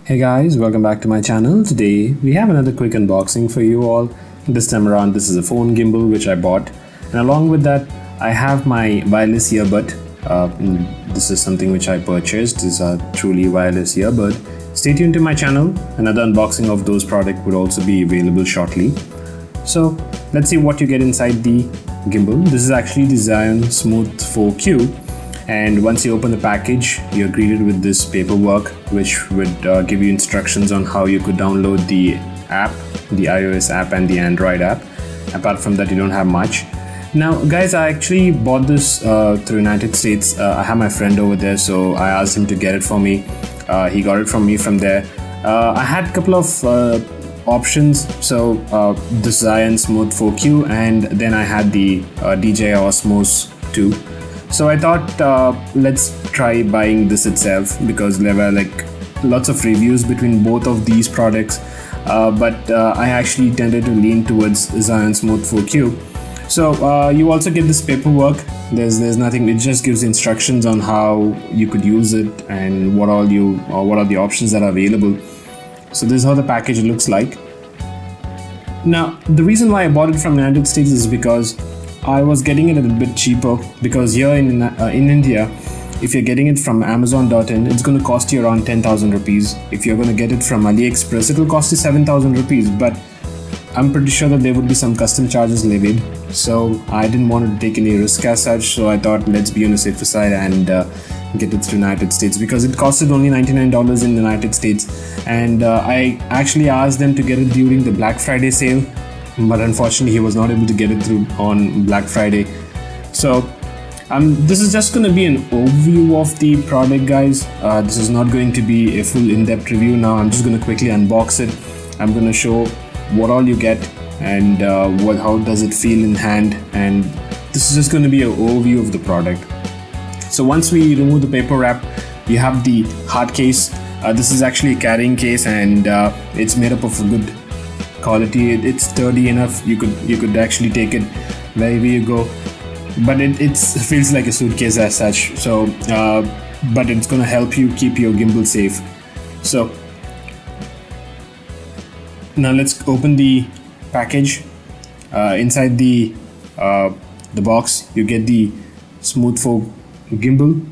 Hey guys, welcome back to my channel. Today we have another quick unboxing for you all. This time around this is a phone gimbal which I bought, and along with that I have my wireless earbud. This is something which I purchased. This is a truly wireless earbud. Stay tuned to my channel. Another unboxing of those products would also be available shortly. So let's see what you get inside the gimbal. This is actually the Zhiyun Smooth-4, and once you open the package you're greeted with this paperwork which would give you instructions on how you could download the app, the iOS app and the Android app. Apart from that, you don't have much. Now guys, I actually bought this through United States. I have my friend over there, so I asked him to get it for me. He got it from me from there. I had a couple of options, so the Zhiyun Smooth-4, and then I had the DJI Osmos 2. So I thought let's try buying this itself, because there were like lots of reviews between both of these products, but I actually tended to lean towards Zhiyun Smooth-4. So you also get this paperwork. There's nothing. It just gives instructions on how you could use it and what are the options that are available. So this is how the package looks like. Now the reason why I bought it from the United States is because I was getting it a bit cheaper, because here in India, if you're getting it from Amazon.in, it's going to cost you around 10,000 rupees. If you're going to get it from Aliexpress, it will cost you 7,000 rupees. But I'm pretty sure that there would be some custom charges levied. So I didn't want to take any risk as such. So I thought let's be on the safer side and get it to the United States, because it costed only $99 in the United States. And I actually asked them to get it during the Black Friday sale, but unfortunately he was not able to get it through on Black Friday. So this is just going to be an overview of the product, guys. This is not going to be a full in-depth review. Now I'm just going to quickly unbox it. I'm going to show what all you get and how does it feel in hand, and this is just going to be an overview of the product. So once we remove the paper wrap, you have the hard case. This is actually a carrying case, and it's made up of a good quality. It's sturdy enough. You could actually take it wherever you go, but it feels like a suitcase as such. So but it's gonna help you keep your gimbal safe. So now let's open the package. Inside the box you get the Smooth-4 gimbal.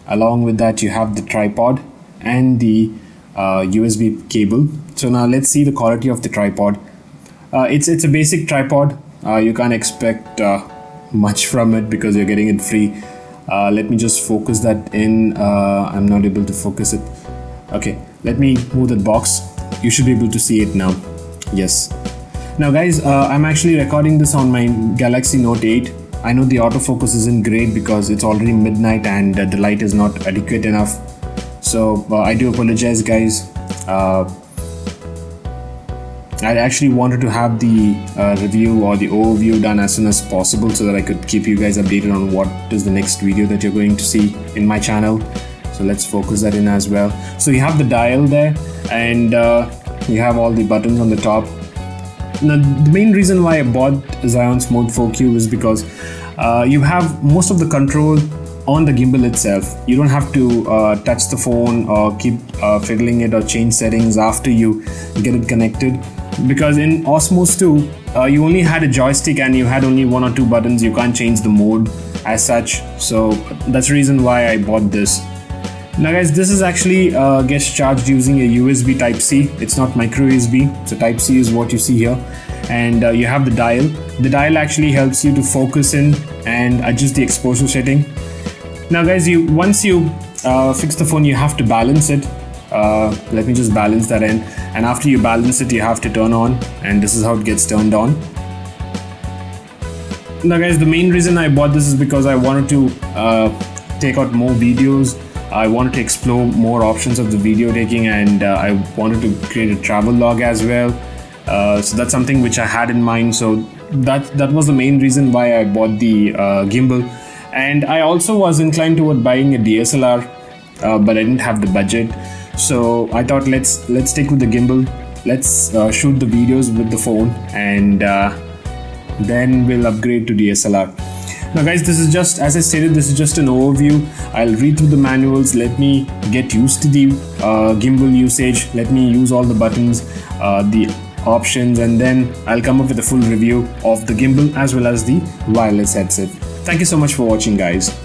Along with that you have the tripod and the USB cable. So now let's see the quality of the tripod. It's a basic tripod. You can't expect much from it because you're getting it free. Let me just focus that in. I'm not able to focus it. Okay, let me move that box. You should be able to see it now. Yes. Now guys, I'm actually recording this on my Galaxy Note 8. I know the autofocus isn't great because it's already midnight and the light is not adequate enough. So I do apologize, guys. I actually wanted to have the review or the overview done as soon as possible, so that I could keep you guys updated on what is the next video that you're going to see in my channel. So let's focus that in as well. So you have the dial there, and you have all the buttons on the top. Now the main reason why I bought Zhiyun Smooth-4 is because you have most of the control on the gimbal itself. You don't have to touch the phone or keep fiddling it or change settings after you get it connected, because in Osmos 2 you only had a joystick and you had only one or two buttons. You can't change the mode as such. So that's the reason why I bought this. Now guys, this is actually gets charged using a USB Type-C. It's not micro USB, so Type-C is what you see here. And you have the dial. The dial actually helps you to focus in and adjust the exposure setting. Now guys, once you fix the phone, you have to balance it. Let me just balance that in, and after you balance it you have to turn on, and this is how it gets turned on. Now guys, the main reason I bought this is because I wanted to take out more videos. I wanted to explore more options of the video taking, and I wanted to create a travel log as well. So that's something which I had in mind. So that was the main reason why I bought the gimbal. And I also was inclined toward buying a DSLR, but I didn't have the budget. So I thought let's stick with the gimbal. Let's shoot the videos with the phone, and then we'll upgrade to DSLR. Now guys, this is just, as I stated, this is just an overview. I'll read through the manuals, let me get used to the gimbal usage, let me use all the buttons, the options, and then I'll come up with a full review of the gimbal as well as the wireless headset. Thank you so much for watching, guys.